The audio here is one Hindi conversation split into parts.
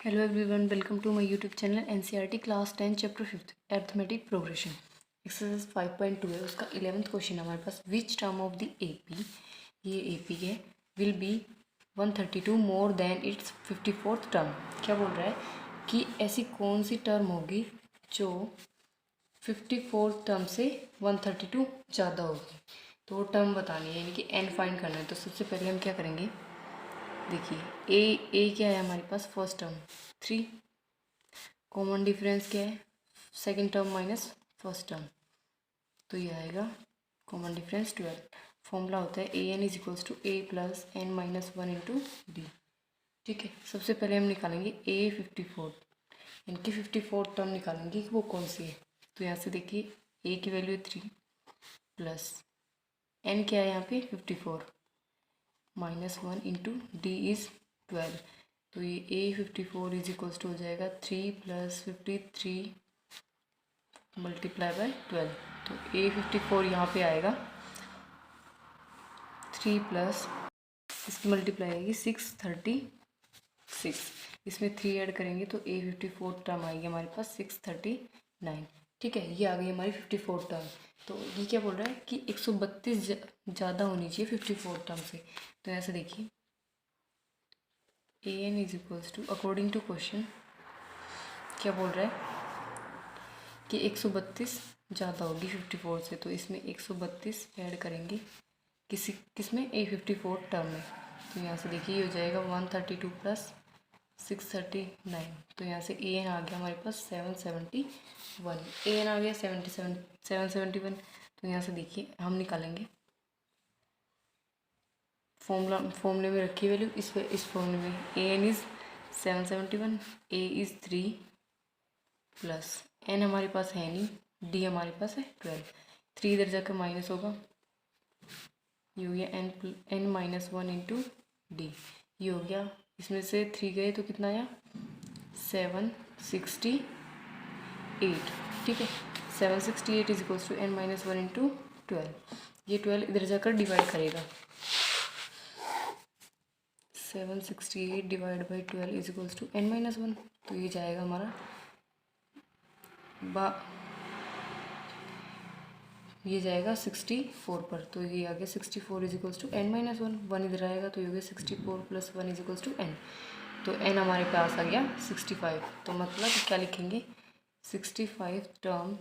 Hello everyone, welcome to my YouTube channel NCERT Class 10 Chapter 5th Arithmetic Progression. Exercise 5.2 है, उसका 11th क्वेश्चन हमारे पास. Which term of the AP, ये AP है, will be 132 more than its 54th term. क्या बोल रहा है कि ऐसी कौन सी टर्म होगी जो 54th टर्म से 132 ज़्यादा होगी. तो वो टर्म बतानी है, यानी कि n फाइंड करना है. तो सबसे पहले हम क्या करेंगे, देखिए ए क्या है हमारे पास, फर्स्ट टर्म 3. कॉमन डिफरेंस क्या है, second term minus first term, तो ये आएगा कॉमन डिफरेंस 12. फॉर्मूला होता है a n is equals to a plus n minus 1 into d. ठीक है, सबसे पहले हम निकालेंगे ए 54, इनकी 54 टर्म निकालेंगे कि वो कौन सी है. तो यहाँ से देखिए ए की वैल्यू 3 प्लस एन क्या है यहाँ पे 54 माइनस 1 इंटू डी इज़ 12. तो ये ए 54 इज इक्वल्स टू हो जाएगा 3 प्लस 53 मल्टीप्लाई बाय 12. तो ए 54 यहाँ पे आएगा 3 प्लस इसकी मल्टीप्लाई आएगी 636. इसमें 3 ऐड करेंगे तो ए 54 टर्म आएगी हमारे पास 639. ठीक है, ये आ गई हमारी 54 टर्म. तो ये क्या बोल रहा है कि 132 ज़्यादा होनी चाहिए 54 टर्म से. तो ऐसे देखिए a n is equals to according to question क्या बोल रहा है कि 132 ज़्यादा होगी 54 से. तो इसमें 132 ऐड करेंगे किसमें ए 54 टर्म में. तो यहाँ से देखिए ये हो जाएगा 132 प्लस 639. तो यहाँ से ए एन आ गया हमारे पास 771. ए एन आ गया 771. तो यहाँ से देखिए हम निकालेंगे फॉर्मूले में रखी वैल्यू इस फॉर्मूले में a n is 771, a is 3 plus n हमारे पास है नहीं, डी हमारे पास है 12. 3 इधर जाकर माइनस होगा, ये हो गया एन माइनस 1 इंटू डी. ये हो गया, इसमें से 3 गए तो कितना आया 768. ठीक है, 768 is equals to n minus 1 into 12. ये 12 इधर जाकर डिवाइड करेगा. 768 divide by 12 is equals to n minus 1. तो ये जाएगा हमारा ये जाएगा 64 पर. तो ये आ गया 64 is equals to n minus 1. 1 इधर आएगा तो ये हो गया 64 plus 1 is equals to n. तो एन हमारे पास आ गया 65. तो मतलब क्या लिखेंगे, 65 term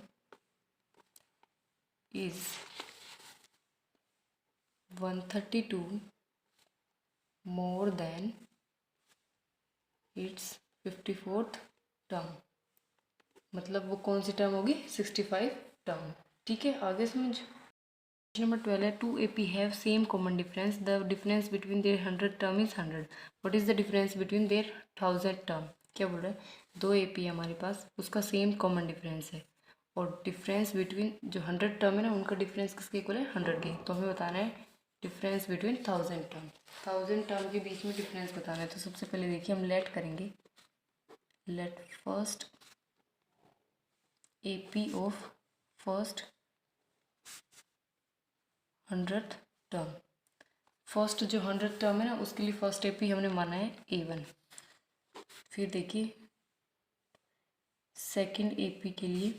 is 132 more than it's 54th term. मतलब वो कौन सी टर्म होगी, 65 टर्म. ठीक है, आगे समझ. क्वेश्चन नंबर 12 है, 2 AP have same common difference. The difference between their 100 term is 100. What is the difference between their 1000 term. क्या बोल रहा है, 2 AP हमारे पास, उसका सेम कॉमन डिफरेंस है और डिफरेंस बिटवीन जो 100 टर्म है ना, उनका डिफरेंस किसके इक्वल है 100 के. तो हमें बताना है डिफरेंस बिटवीन 1000 टर्म. 1000 टर्म के बीच में डिफरेंस बताना है. तो सबसे पहले देखिए हम लेट करेंगे, let first AP of first 100th term. First जो 100 टर्म है ना, उसके लिए फर्स्ट AP हमने माना है A1. फिर देखिए सेकंड AP के लिए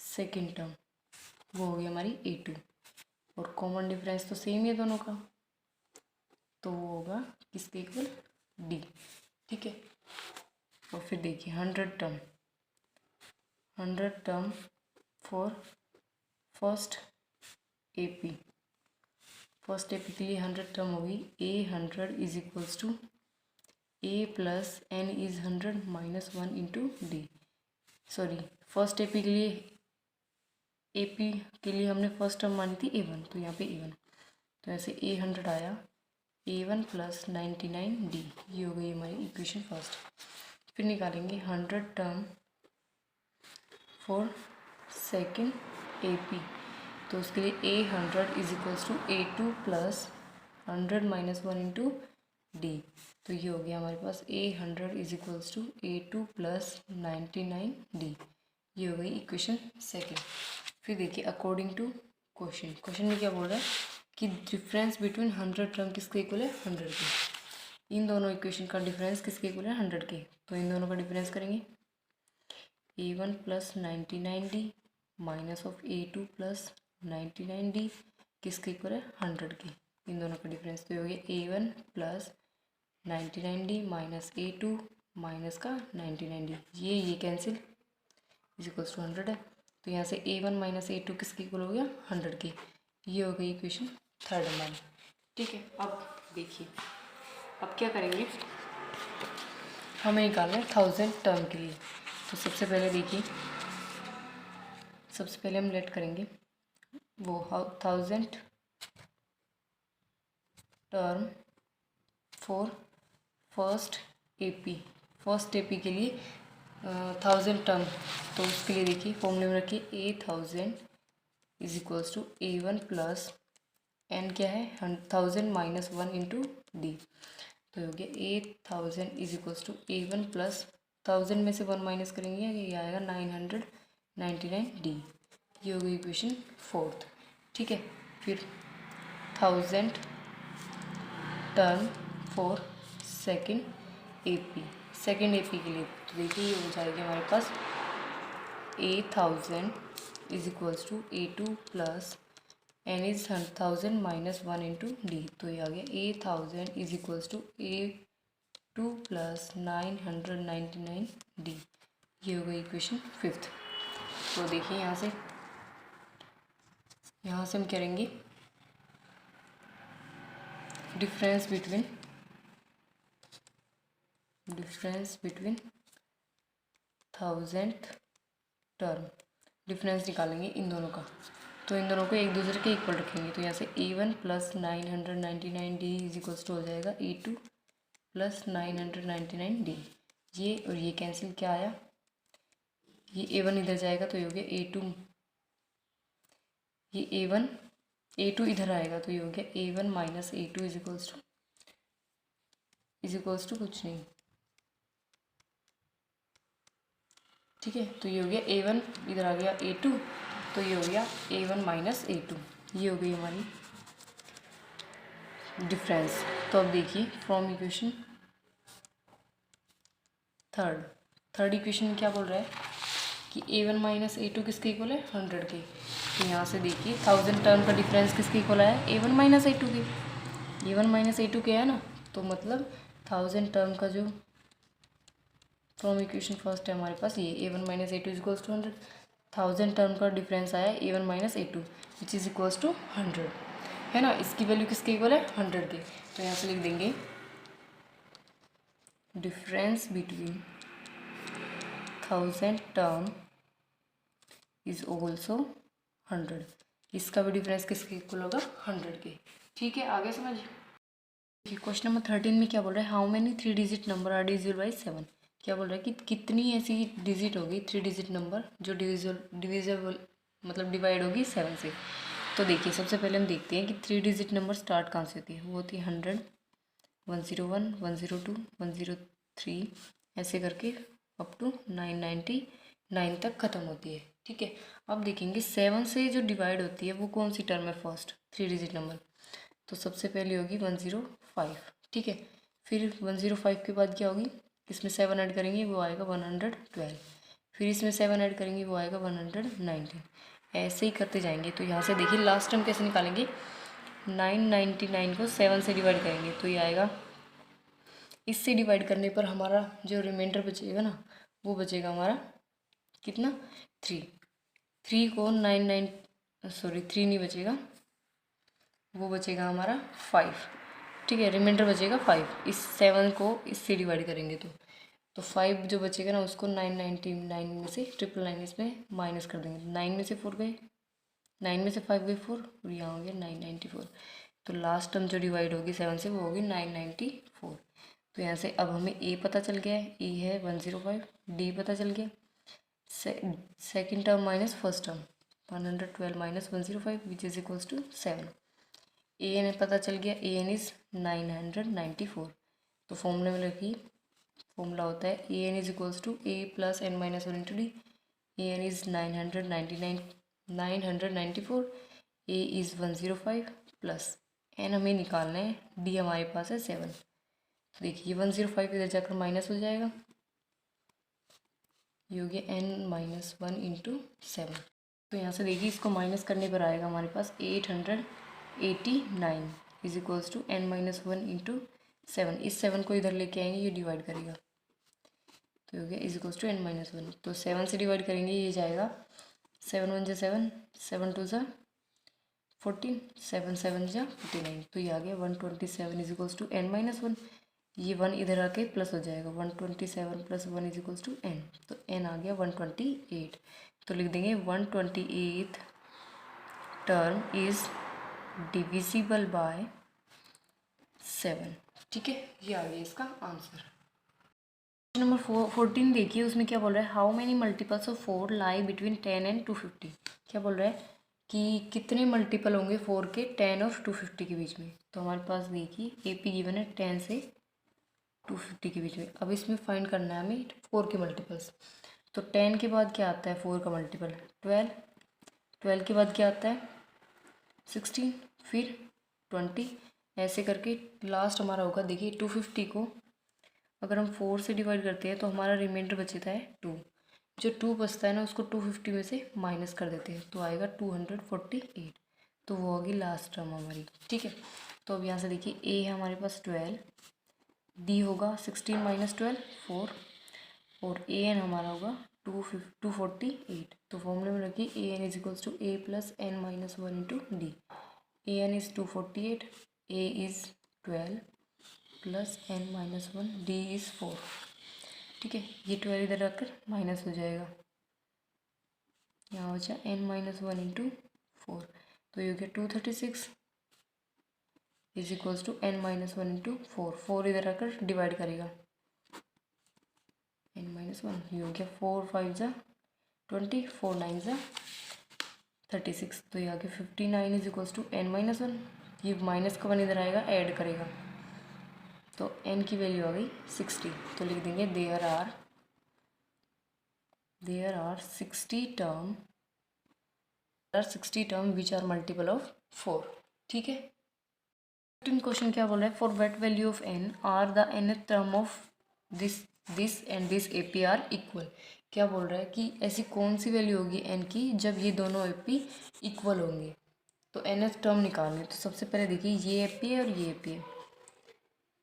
सेकंड टर्म वो हो गई हमारी A2. और कॉमन डिफरेंस तो सेम ही है दोनों का, तो वो होगा किसके इक्वल, D. ठीक है, और फिर देखिए 100 term for first AP. First AP के लिए 100 टर्म होगी A100 is equals to A plus n is 100 minus 1 into d. Sorry, first AP के लिए AP के लिए हमने फर्स्ट टर्म मानी थी A1, तो यहाँ पे A1. तो ऐसे A100 आया A1 प्लस 99D. ये हो गई हमारी इक्वेशन फर्स्ट. फिर निकालेंगे 100 टर्म फॉर सेकंड AP. तो उसके लिए A100 is equals to A2 plus 100 minus 1 into D. तो ये हो गया हमारे पास A100 is equals to A2 plus 99D. ये हो गई इक्वेशन सेकंड. फिर देखिए अकॉर्डिंग टू क्वेश्चन में क्या बोल रहा है कि डिफरेंस बिटवीन 100 टर्म किसके इक्वल है 100 के. इन दोनों इक्वेशन का डिफरेंस किसके इक्वल है 100 के। तो इन दोनों का डिफरेंस करेंगे A1 plus 99D minus of A2 plus 99D किसके इक्वल है 100 के। इन दोनों का डिफरेंस तो हो गया A1 plus 99D minus A2 minus का 99D, ये कैंसिल इज इक्वल्स टू 100 है। तो यहाँ से A1 माइनस A2 किसके इक्वल हो गया 100 के। ये हो गई इक्वेशन थर्ड हमारी। ठीक है, अब देखिए अब क्या करेंगे, हमें निकालना है 1000 टर्म के लिए। तो सबसे पहले देखिए, सबसे पहले हम लेट करेंगे वो 1000 टर्म फॉर फर्स्ट एपी के लिए 1000 टर्म। तो उसके लिए देखिए फॉर्मूले में रखिए A1000 is equals to A1 plus n क्या है 1000 माइनस 1 इंटू डी। तो हो गया 8000 is equals to A1 plus 1000 में से 1 माइनस करेंगे ये आएगा 999D। ये हो गई इक्वेशन फोर्थ। ठीक है, फिर 1000 टर्म फॉर सेकेंड एपी के लिए। तो देखिए ये हो जाएगी हमारे पास A1000 is equals to A2 plus n is 1000 minus 1 into D. तो ये आ गया A1000 is equals to A2 plus 999D। ये हो गई इक्वेशन फिफ्थ। तो देखिए यहाँ से हम करेंगे डिफरेंस बिटवीन 1000 टर्म, डिफरेंस निकालेंगे इन दोनों का। तो इन दोनों को एक दूसरे के इक्वल रखेंगे। तो यहाँ से A1 plus 999D is equals to हो जाएगा A2 प्लस 999D। ये और ये कैंसिल क्या आया, ये A1 इधर जाएगा तो ये हो गया A2, ये A2 इधर आएगा तो ये हो गया A1 minus A2 is equals to कुछ नहीं। ठीक है, तो ये हो गया A1 इधर आ गया A2, तो ये हो गया A1 माइनस A2। ये हो गई हमारी डिफरेंस। तो अब देखिए फ्रॉम इक्वेशन थर्ड इक्वेशन में क्या बोल रहा है कि A1 माइनस A2 किसके इक्वल है 100 के। तो यहाँ से देखिए 1000 टर्म का डिफरेंस किसके इक्वल आया A1 माइनस A2 के। A1 माइनस A2 के है ना, तो मतलब 1000 टर्म का जो फ्रॉम इक्वेशन फर्स्ट है हमारे पास ये A1 minus A2 is equals to 100। 1000 term का डिफरेंस आया A1 minus A2 which is equals to 100 है ना। इसकी वैल्यू किसके इक्वल है 100 के। तो यहाँ से लिख देंगे difference between 1000 term is also 100। इसका भी डिफरेंस किसके इक्वल होगा 100 के। ठीक है, आगे समझ। क्वेश्चन नंबर 13 में क्या बोल रहा है, how many 3 digit number are divisible by 7। क्या बोल रहा है कि कितनी ऐसी डिजिट होगी 3 डिजिट नंबर जो डिविजिबल मतलब डिवाइड होगी 7 से। तो देखिए सबसे पहले हम देखते हैं कि 3 डिजिट नंबर स्टार्ट कहाँ से होती है। वो होती है 100, 101, 102, 103 ऐसे करके अप टू 999 तक ख़त्म होती है। ठीक है, अब देखेंगे 7 से जो डिवाइड होती है वो कौन सी टर्म है फर्स्ट 3 डिजिट नंबर। तो सबसे पहली होगी 105। ठीक है, फिर 105 के बाद क्या होगी, इसमें 7 ऐड करेंगे वो आएगा 112, फिर इसमें 7 ऐड करेंगे वो आएगा 119, ऐसे ही करते जाएंगे। तो यहाँ से देखिए लास्ट टर्म कैसे निकालेंगे, 999 को 7 से डिवाइड करेंगे तो ये आएगा, इससे डिवाइड करने पर हमारा जो रिमाइंडर बचेगा ना वो बचेगा हमारा कितना 3 को 3 नहीं बचेगा, वो बचेगा हमारा 5। ठीक है, रिमाइंडर बचेगा 5। इस 7 को इससे डिवाइड करेंगे तो 5 जो बचेगा ना उसको 999 में से 999 इसमें माइनस कर देंगे। 9 में से 4 गए, 9 में से 5 गए 4 और यहाँ हो गया 994। तो लास्ट टर्म जो डिवाइड होगी 7 से वो होगी 994। तो यहाँ से अब हमें ए पता चल गया है, ए है 105, डी पता चल गया, second term minus first term 112 minus 105 which is equals to 7। A n पता चल गया, ए एन इज़ 994। तो फॉर्मूले में रखिए, फॉर्मूला होता है a n is equals to a plus n minus 1 into d. A n is 994, a is 105 plus n हमें निकालना है, डी हमारे पास है 7। तो देखिए ये 105 इधर जाकर माइनस हो जाएगा, ये हो गया n-1 इंटू 7। तो यहाँ से देखिए इसको माइनस करने पर आएगा हमारे पास 889 is equals to n-1 into 7। इस 7 को इधर लेके आएंगे, ये डिवाइड करेगा, तो हो गया इज इक्वल्स टू n-1। तो 7 से डिवाइड करेंगे, ये जाएगा 7 1 जा 7, 7 2 जा 14, 7 7 जा 49। तो ये आ गया 127 इज इक्वल्स टू n-1। ये 1 इधर आके प्लस हो जाएगा, 127 plus 1 is equals to n। तो n आ गया 128। तो लिख देंगे 128th term is divisible by 7। ठीक है, ये आ गया इसका आंसर। नंबर 14 देखिए, उसमें क्या बोल रहा है, how many multiples of 4 lie between 10 and 250। क्या बोल रहा है कि कितने मल्टीपल होंगे 4 के 10 और 250 के बीच में। तो हमारे पास देखिए AP गिवन है 10 से 250 के बीच में। अब इसमें फाइंड करना है हमें 4 के मल्टीपल्स। तो 10 के बाद क्या आता है 4 का मल्टीपल 12, 12 के बाद क्या आता है 16, फिर 20, ऐसे करके लास्ट हमारा होगा। देखिए 250 को अगर हम 4 से डिवाइड करते हैं तो हमारा रिमाइंडर बचता है 2। जो 2 बचता है ना, उसको 250 में से माइनस कर देते हैं, तो आएगा 248। तो वो होगी लास्ट टर्म हमारी। ठीक है, तो अब यहाँ से देखिए A है हमारे पास 12, D होगा 16 माइनस 12 4, और AN हमारा होगा 248। तो फॉर्मूले में रखिए AN is equals to A plus n-1 into d. AN is 248, A is 12 plus n-1, D is 4। ठीक है, ये 12 इधर रखकर माइनस हो जाएगा, यहाँ हो जाए n-1 इंटू 4। तो ये हो गया 236 is equals to n-1 into 4। 4 इधर रखकर डिवाइड करेगा, n-1 ये हो गया 4 5 जा 20, 4 9 जा 36। तो ये आ गया 59 इज इक्वल्स टू n-1। ये माइनस का 1 इधर आएगा, ऐड करेगा, तो n की वैल्यू आ गई 60। तो लिख देंगे there are 60 term which are multiple of 4। ठीक है, 15 क्वेश्चन क्या बोल रहा है, for what value of n are the nth term of this and this AP are equal. क्या बोल रहा है कि ऐसी कौन सी वैल्यू होगी n की जब ये दोनों AP इक्वल होंगे। तो nth टर्म निकालनी, तो सबसे पहले देखिए ये AP है और ये AP है,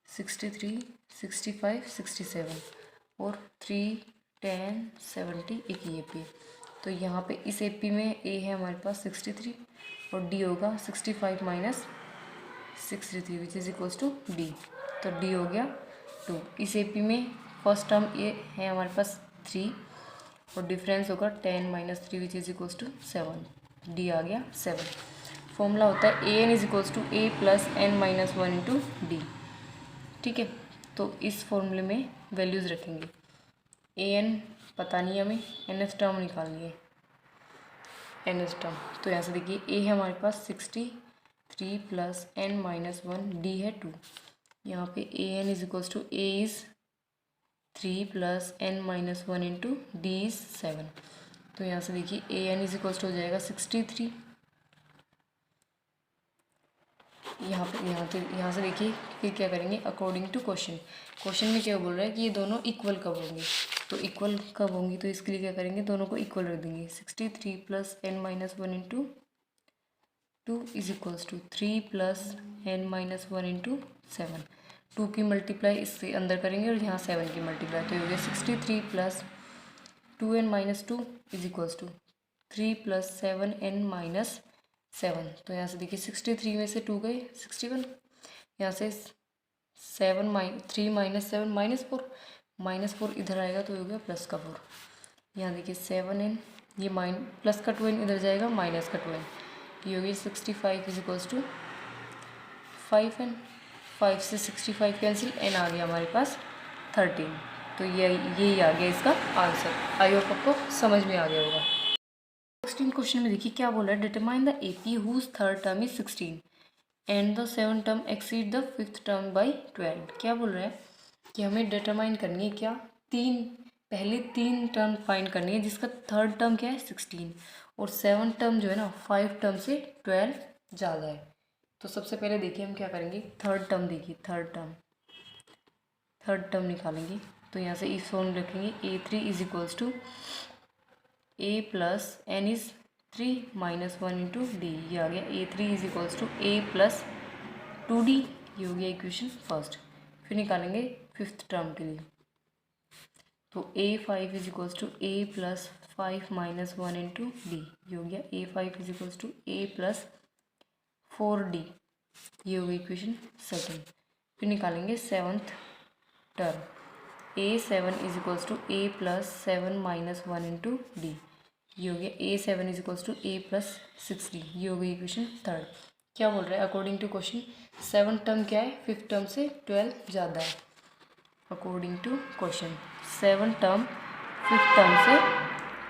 63 65 67 और 3 10 70 एक ये AP। तो यहाँ पे इस AP में A है हमारे पास 63 और D होगा 65 minus 63 which is equals to D। तो D हो गया 2। इस AP में फर्स्ट टर्म A है हमारे पास 3 और डिफरेंस होगा 10 minus 3 which is equals to 7। D आ गया 7। फॉर्मूला होता है AN is equals to A plus n-1 into D। ठीक है, तो इस फॉर्मूले में वैल्यूज़ रखेंगे। AN पता नहीं हमें, nth टर्म निकालनी है, nth टर्म। तो यहाँ से देखिए A है हमारे पास 63 प्लस n-1, D है 2। यहाँ पे AN is equals to A is 3 plus n-1 into D is 7। तो यहाँ से देखिए AN इज इक्वल्स टू हो जाएगा 63। यहाँ से देखिए फिर क्या करेंगे अकॉर्डिंग टू क्वेश्चन में क्या बोल रहा है कि ये दोनों इक्वल कब होंगे। तो इक्वल कब होंगी, तो इसके लिए क्या करेंगे, दोनों को इक्वल रख देंगे। 63 plus n-1 into 2 is equals to 3 plus n-1 into 7। 2 की मल्टीप्लाई इससे अंदर करेंगे और यहाँ 7 की मल्टीप्लाई, तो ये हो गया 63 plus 2n-2 is equals to 3 plus 7n-7। तो यहाँ से देखिए 63 में से 2 गए 61, यहाँ से 3 माइनस 7 -4 इधर आएगा, तो हो गया प्लस का 4। यहाँ देखिए 7n, ये प्लस का 2n इधर जाएगा, माइनस का 2n, ये हो गया 65 इज इक्वल्स टू 5n। 5 से 65 कैंसिल, n आ गया हमारे पास 13। तो यही आ गया इसका आंसर। आई होप आपको समझ में आ गया होगा। 16 क्वेश्चन में देखिए क्या बोल रहा है, determine the AP whose third term is 16 and the 7th term exceed the 5th term by 12। क्या बोल रहा है कि हमें डिटरमाइन करनी है क्या, पहले तीन टर्म फाइंड करनी है जिसका थर्ड टर्म क्या है 16 और 7th टर्म जो है ना 5 टर्म से 12 ज़्यादा है। तो सबसे पहले देखिए हम क्या करेंगे, थर्ड टर्म देखिए, थर्ड टर्म थर्ड टर्म निकालेंगे तो यहाँ से इस फॉर्म रखेंगे A3 is equals to A plus n is 3 minus 1 into D. ये आ गया A3 is equals to A plus 2D। ये हो गया इक्वेशन फर्स्ट। फिर निकालेंगे फिफ्थ टर्म के लिए तो A5 is equals to A plus 5 minus 1 into D. ये हो गया A5 is equals to A plus 4D। ये हो गई इक्वेशन सेकेंड। फिर निकालेंगे seventh term A7 is equals to A plus 7 minus 1 into D. ये हो गया A7 is equals to A plus 6D। ये हो गई इक्वेशन थर्ड। क्या बोल रहा है according to question seven term क्या है, फिफ्थ टर्म से 12 ज़्यादा है। According to question seven term fifth term से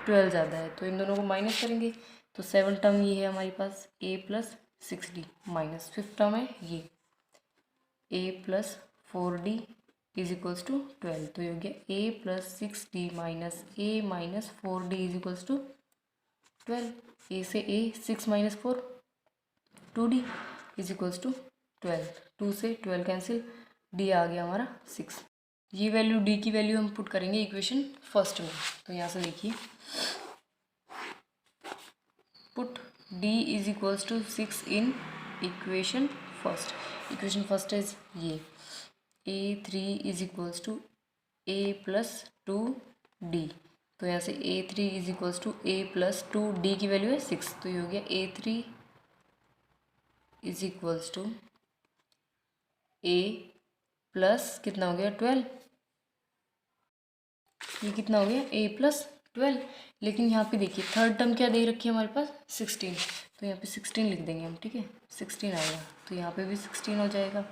12 ज़्यादा है, तो इन दोनों को माइनस करेंगे तो सेवन टर्म ये है हमारे पास A plus 6D minus fifth term है ये A plus 4D is equals to 12। तो ये हो गया A plus 6D minus A minus 4D is equals to 12। A से A 6 minus 4 2D is equals to 12। 2 से 12 कैंसिल, D आ गया हमारा 6। ये वैल्यू D की वैल्यू हम पुट करेंगे इक्वेशन फर्स्ट में। तो यहाँ से देखिए put D is equals to 6 in equation first. Equation first is ये A3 is equals to A plus 2D। तो यहाँ से A3 is equals to A plus 2D की वैल्यू है 6। तो ये हो गया A3 is equals to A plus कितना हो गया 12। ये कितना हो गया A प्लस 12। लेकिन यहाँ पे देखिए थर्ड टर्म क्या दे रखी है हमारे पास 16। तो यहाँ पे 16 लिख देंगे हम, ठीक है 16 आएगा। तो यहाँ पे भी 16 हो जाएगा,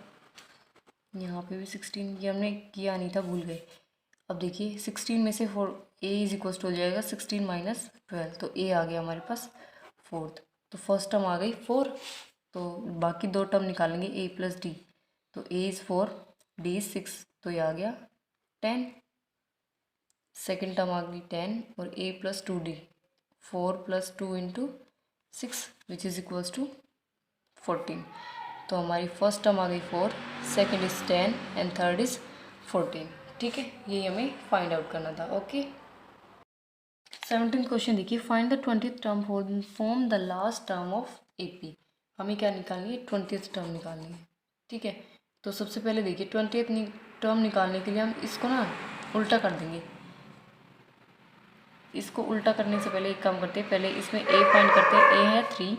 यहाँ पे भी 16। ये हमने किया नहीं था, भूल गए। अब देखिए 16 में से 4 A इज इक्वल्स टू हो जाएगा 16 माइनस 12। तो A आ गया हमारे पास फोर्थ। तो फर्स्ट टर्म आ गई 4, तो बाकी दो टर्म निकालेंगे A प्लस D। तो A इज़ 4 D इज़ 6, तो ये आ गया 10। सेकेंड टर्म आ गई 10 और A plus 2D 4 plus 2 into 6 which is equals to 14। तो हमारी फर्स्ट टर्म आ गई 4, second is 10 and third is 14। ठीक है, यही हमें फाइंड आउट करना था। ओके 17th क्वेश्चन देखिए, find the 20th term form the last term of AP। हमें क्या निकालनी है 20th टर्म निकालनी है। ठीक है, तो सबसे पहले देखिए 20th टर्म निकालने के लिए हम इसको ना उल्टा कर देंगे। इसको उल्टा करने से पहले एक काम करते हैं, पहले इसमें A फाइंड करते हैं। A है 3,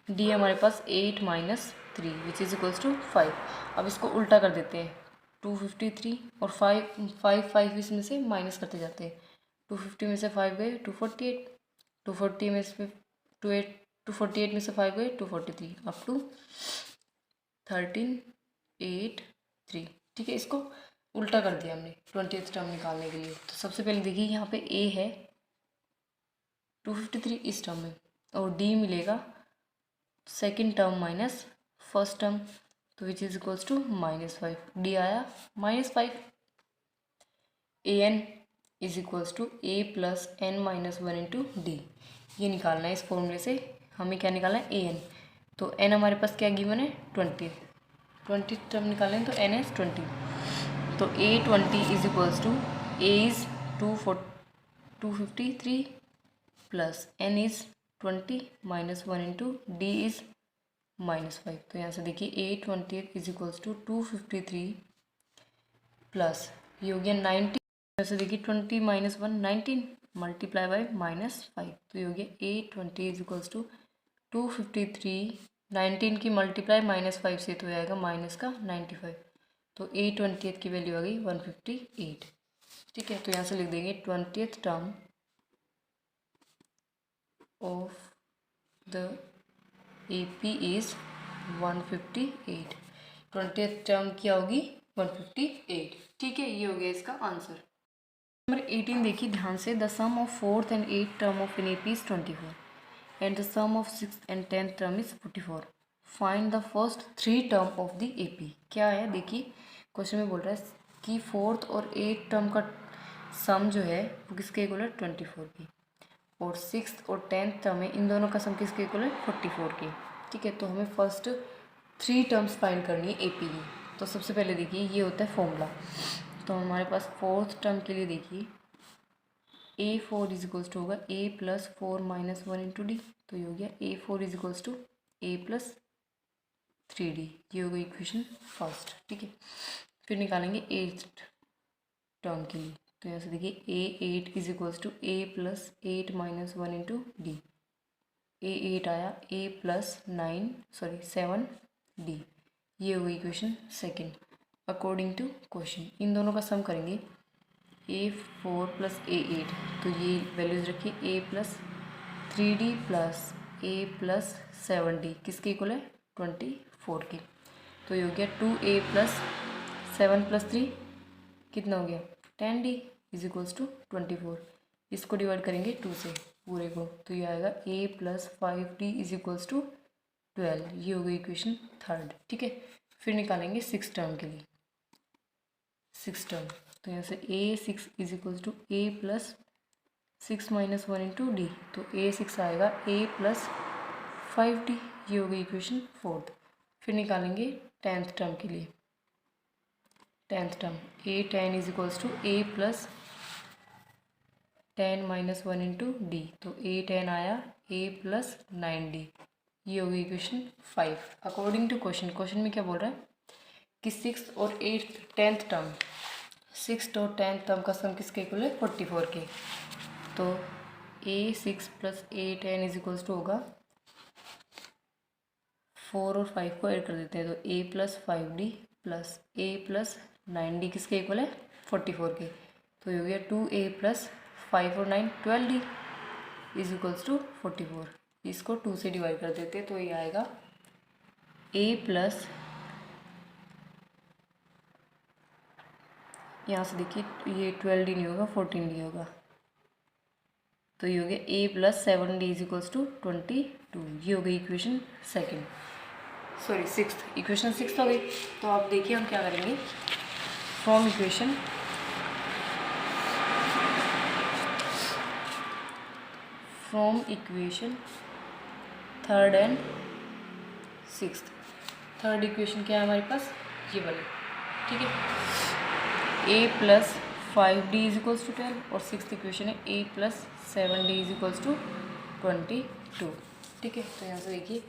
D हमारे पास 8 minus 3 which is equals to 5। अब इसको उल्टा कर देते हैं 253 और 5 इसमें से माइनस करते जाते हैं। 250 में से 5 गए 248, 240 में से 248 में से 5 गए 243, अप टू 13 8 3। ठीक है, इसको उल्टा कर दिया हमने 20th टर्म निकालने के लिए। तो सबसे पहले देखिए यहाँ पे A है 253 इस टर्म में, और D मिलेगा second term minus first term, तो which is equals to -5। D आया -5। An is equals to A plus n minus 1 into D। ये निकालना है इस फॉर्मूले से। हमें क्या निकालना है An। तो n हमारे पास क्या गिवन है 20 टर्म निकालें तो n इज 20। तो A20 is equals to A is 253 plus n is 20 minus 1 into D is -5। तो यहाँ से देखिए A20 is equals to 253 plus ये हो गया 90। यहाँ से देखिए 20 माइनस 1 19 मल्टीप्लाई बाय -5। तो ये हो गया A20 इज इक्वल्स टू 253, 19 की मल्टीप्लाई -5 से तो आएगा माइनस का 95। तो A20 की वैल्यू आ गई 158। ठीक है, तो यहाँ से लिख देंगे 20th term of the AP is 158। 20th term क्या होगी 158। ठीक है, ये हो गया इसका आंसर। नंबर 18 देखिए ध्यान से, the sum of 4th and 8th term of an AP is 24 and the sum of 6th and 10th term is 44। Find the first 3 term of the AP। क्या है देखिए क्वेश्चन में बोल रहा है कि 4th और 8th टर्म का सम जो है वो किसके इक्वल है 24 की, और 6th और 10th टर्म है इन दोनों का सम किसके इक्वल है 44 की। ठीक है, तो हमें फर्स्ट 3 टर्म्स फाइंड करनी है AP की। तो सबसे पहले देखिए ये होता है फॉर्मूला। तो हमारे पास फोर्थ टर्म के लिए देखिए A4 इज इक्वल्स टू होगा A plus 4 minus 1 into D. तो ये हो गया A4 is equals to A plus 3D। ये हो गई इक्वेशन फर्स्ट, ठीक है। फिर निकालेंगे एट्थ टर्म के लिए। तो यहाँ से देखिए A8 is equals to A plus 8 minus 1 into d. A8 आया A प्लस 7D। ये हो गई equation second according to question. इन दोनों का सम करेंगे A4 प्लस A8। तो ये वैल्यूज़ रखिए A plus 3D plus A plus 7D किसके इक्वल है 24 के। तो ये हो गया 2A प्लस 7 प्लस 3 कितना हो गया 10D इज इक्वल्स टू 24। इसको डिवाइड करेंगे 2 से पूरे को, तो ये आएगा A plus 5D is equals to 12। ये हो गई इक्वेशन थर्ड, ठीक है। फिर निकालेंगे सिक्स टर्म के लिए। सिक्स टर्म तो यहाँ से A6 is equals to A plus 6 minus 1 into D. तो A6 आएगा A प्लस 5D। ये हो गई इक्वेशन फोर्थ। फिर निकालेंगे टेंथ टर्म के लिए। Tenth term A10 is equals to A plus 10 minus 1 into D. तो A10 आया A प्लस 9D। ये हो गई equation 5 according to question. Question में क्या बोल रहा है कि सिक्स और एट्थ टेंथ टर्म, सिक्स और टेंथ टर्म का सम किसके इक्वल है 44 के। तो A6 plus A10 is equals to होगा 4 और 5 को ऐड कर देते हैं। तो A plus 5D plus A plus 9D किसके इक्वल है 44 के। तो ये हो गया 2A प्लस 5 और 9 12D इज इक्वल्स टू 44। इसको 2 से डिवाइड कर देते हैं। तो ये आएगा A प्लस, यहाँ से देखिए ये 12D नहीं होगा 14D होगा। तो ये हो गया A plus 7D is equals to 22। ये हो गई equation second, sorry sixth. Equation sixth हो गई। तो आप देखिए हम क्या करेंगे from equation third and sixth. Third equation क्या है हमारे पास ये वाली, ठीक है। A plus 5D is equals to 12 और सिक्स्थ इक्वेशन है A plus 7D is equals to 22, ठीक है। तो यहाँ से देखिए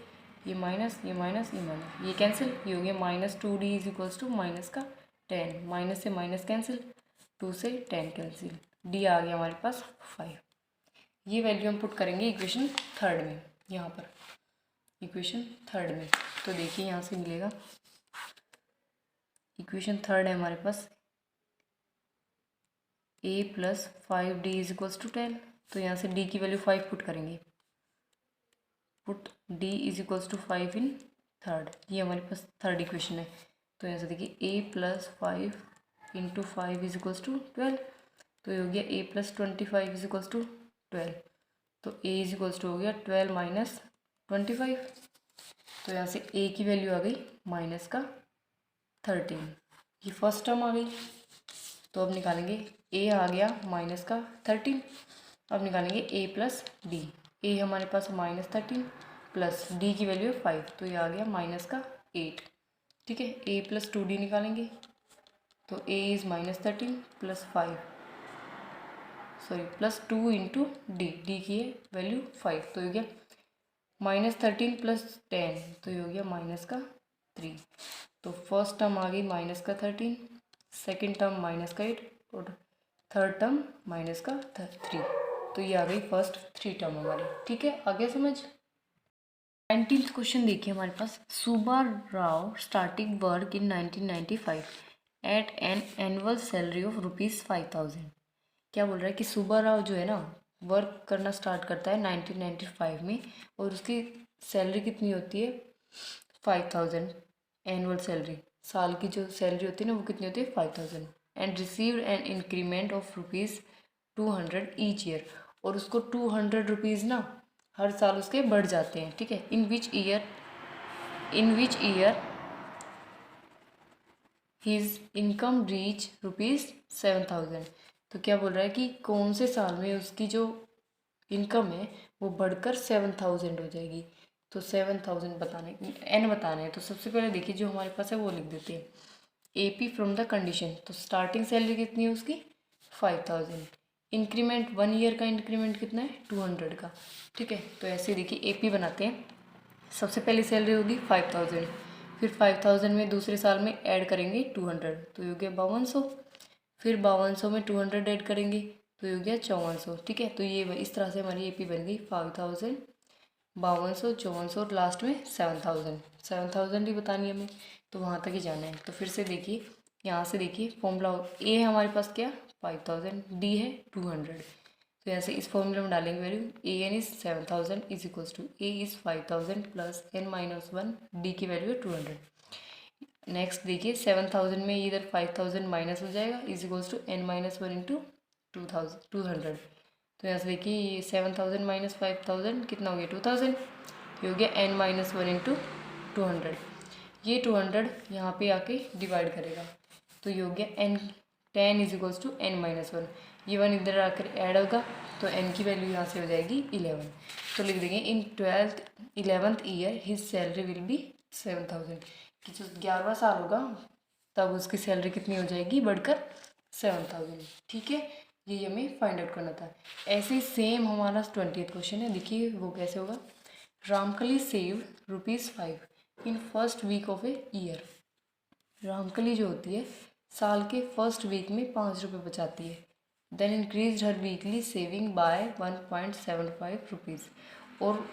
ये माइनस ये माइनस ये माइनस ये कैंसिल, ये हो गया minus 2D is equals to minus का 10, माइनस से माइनस कैंसिल, 2 से 10 कैंसिल, D आ गया हमारे पास 5। ये वैल्यू हम पुट करेंगे इक्वेशन थर्ड में, यहाँ पर इक्वेशन थर्ड में। तो देखिए यहाँ से मिलेगा इक्वेशन थर्ड है हमारे पास A plus 5D is equals to 10। तो यहाँ से D की वैल्यू 5 पुट करेंगे। Put D is equals to 5 in third. ये हमारे पास थर्ड इक्वेशन है। तो यहाँ से देखिए A plus 5 into 5 is equals to 12। तो ये हो गया A plus 25 is equals to 12। तो A इज इक्वल्स टू हो गया 12 माइनस 25। तो यहाँ से A की वैल्यू आ गई माइनस का 13। ये फर्स्ट टर्म आ गई। तो अब निकालेंगे A आ गया माइनस का 13। अब निकालेंगे A प्लस D। A हमारे पास माइनस 13 प्लस D की वैल्यू 5। तो ये आ गया माइनस का 8, ठीक है। A प्लस 2D निकालेंगे। तो A is minus 13 plus 5, sorry plus 2 into D की है वैल्यू 5। तो ये हो गया माइनस 13 प्लस 10। तो ये हो गया माइनस का 3। तो फर्स्ट टर्म आ गई माइनस का 13, सेकेंड टर्म माइनस का 8 और थर्ड टर्म माइनस का 3। तो ये आ गई फर्स्ट 3 टर्म हमारी, ठीक है। आगे समझ। 19th क्वेश्चन देखिए हमारे पास। Subba Rao starting work in 1995 at an annual salary of ₹5000। क्या बोल रहा है कि सुब्बा राव जो है ना वर्क करना स्टार्ट करता है 1995 में और उसकी सैलरी कितनी होती है 5000। एनुअल सैलरी, साल की जो सैलरी होती है ना वो कितनी होती है 5000। And received an increment of ₹200 each year. और उसको 200 रुपीज़ ना हर साल उसके बढ़ जाते हैं, ठीक है। In which year his income reach ₹7000। तो क्या बोल रहा है कि कौन से साल में उसकी जो इनकम है वो बढ़कर 7000 हो जाएगी। तो 7000 बताने हैं। तो सबसे पहले देखिए जो हमारे पास है वो लिख देते हैं। AP फ्रॉम द कंडीशन, तो स्टार्टिंग सैलरी कितनी है उसकी 5000, इंक्रीमेंट 1 ईयर का इंक्रीमेंट कितना है 200 का, ठीक है। तो ऐसे देखिए AP बनाते हैं, सबसे पहली सैलरी होगी 5000, फिर 5000 में दूसरे साल में ऐड करेंगे 200, तो ये हो गया 5200, फिर 5200 में 200 ऐड करेंगे तो ये हो गया 5400, ठीक है। तो ये इस तरह से हमारी AP बन गई 5000, 5200, 5400 और लास्ट में 7000 ही बतानी है हमें, तो वहाँ तक ही जाना है। तो फिर से देखिए, यहाँ से देखिए फॉर्मूला ए है हमारे पास क्या 5000, डी है 200, तो यहाँ से इस फॉर्मूले में डालेंगे value A n is 7000 is equals to A is 5000 plus n minus 1, D की वैल्यू है 200। नेक्स्ट देखिए 7000 में इधर 5000 माइनस हो जाएगा is equals to n minus 1 into 200। तो यहाँ से देखिए ये 7000 माइनस 5000 कितना हो गया 2000, ये हो गया एन माइनस 1 इंटू 200। ये 200 यहाँ पे आके डिवाइड करेगा, तो ये हो गया n 10 is equals to n minus 1, ये 1 इधर आकर ऐड होगा तो एन की वैल्यू यहाँ से हो जाएगी 11। तो लिख देंगे इन 11th year his salary will be 7000, कि जो 11वां साल होगा तब उसकी सैलरी कितनी हो जाएगी बढ़कर 7000, ठीक है। ये हमें फाइंड आउट करना था। ऐसे ही सेम हमारा 20th क्वेश्चन है, देखिए वो कैसे होगा। Ramkali save ₹5 in first week of a year. Ramkali जो होती है साल के फर्स्ट वीक में 5 रुपये बचाती है। Then increase her weekly saving by 1.75 rupees, और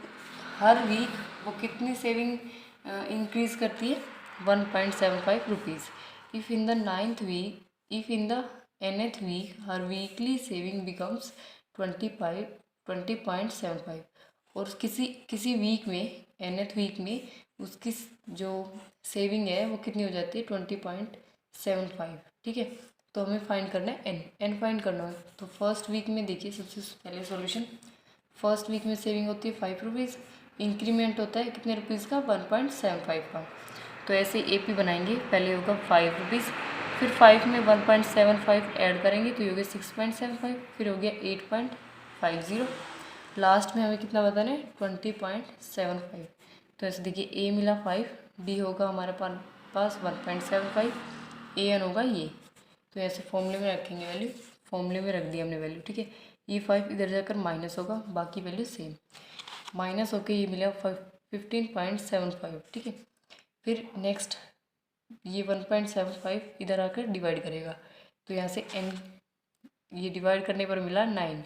हर वीक वो कितनी सेविंग इंक्रीज करती है 1.75 rupees. If in the 9th week her weekly saving becomes 20.75, और किसी वीक में nth वीक में उसकी जो सेविंग है वो कितनी हो जाती है 20.75, ठीक है। तो हमें फाइंड करना है एन फाइंड करना है। तो फर्स्ट वीक में देखिए सबसे पहले सॉल्यूशन, फर्स्ट वीक में सेविंग होती है 5 रुपीज़, इंक्रीमेंट होता है कितने रुपीज़ का 1.75 का। तो ऐसे AP बनाएंगे, पहले होगा 5 रुपीज़, फिर 5 में 1.75 ऐड करेंगे तो ये हो गया 6.75, फिर हो गया 8.50, लास्ट में हमें कितना बताना है 20.75। तो ऐसे देखिए A मिला 5, D होगा हमारे पास 1.75, AN होगा ये, तो ऐसे फॉर्मूले में रखेंगे वैल्यू, फॉर्मूले में रख दी हमने वैल्यू, ठीक है। ये 5 इधर जाकर माइनस होगा, बाकी वैल्यू सेम, माइनस होके ये मिला 15.75, ठीक है। फिर नेक्स्ट ये 1.75 इधर आकर डिवाइड करेगा, तो यहाँ से n ये डिवाइड करने पर मिला 9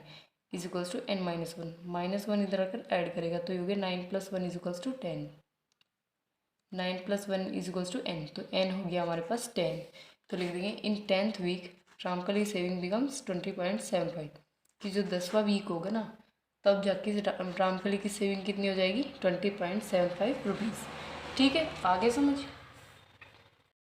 is equals to n minus 1, -1 इधर आकर ऐड करेगा तो ये हो गया 9 + 1 is equals to 10, 9 + 1 is equals to n, तो n हो गया हमारे पास 10। तो लिख देंगे in 10th week Ramkali saving becomes 20.75, कि जो 10वां वीक होगा ना तब जाके रामकली की सेविंग कितनी हो जाएगी 20.75 रुपीज़, ठीक है। आगे समझ।